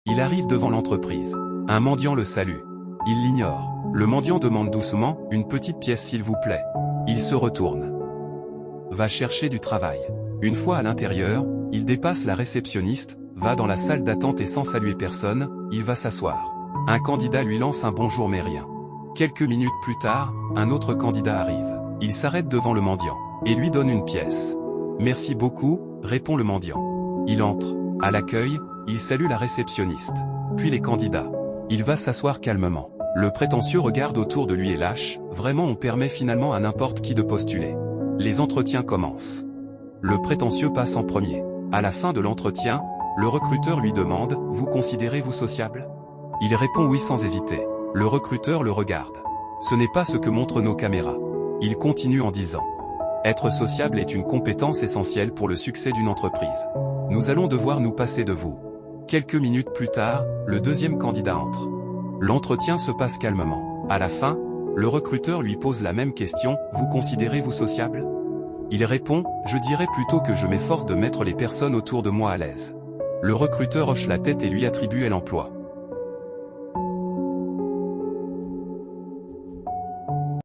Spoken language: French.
Il arrive devant l'entreprise. Un mendiant le salue. Il l'ignore. Le mendiant demande doucement, une petite pièce s'il vous plaît. Il se retourne. Va chercher du travail. Une fois à l'intérieur, il dépasse la réceptionniste, va dans la salle d'attente et sans saluer personne, il va s'asseoir. Un candidat lui lance un bonjour mais rien. Quelques minutes plus tard, un autre candidat arrive. Il s'arrête devant le mendiant et lui donne une pièce. Merci beaucoup, répond le mendiant. Il entre. À l'accueil, il salue la réceptionniste. Puis les candidats. Il va s'asseoir calmement. Le prétentieux regarde autour de lui et lâche, vraiment on permet finalement à n'importe qui de postuler. Les entretiens commencent. Le prétentieux passe en premier. À la fin de l'entretien, le recruteur lui demande, vous considérez-vous sociable? Il répond oui sans hésiter. Le recruteur le regarde. Ce n'est pas ce que montrent nos caméras. Il continue en disant. Être sociable est une compétence essentielle pour le succès d'une entreprise. Nous allons devoir nous passer de vous. Quelques minutes plus tard, le deuxième candidat entre. L'entretien se passe calmement. À la fin, le recruteur lui pose la même question, vous considérez-vous sociable? Il répond, je dirais plutôt que je m'efforce de mettre les personnes autour de moi à l'aise. Le recruteur hoche la tête et lui attribue l'emploi.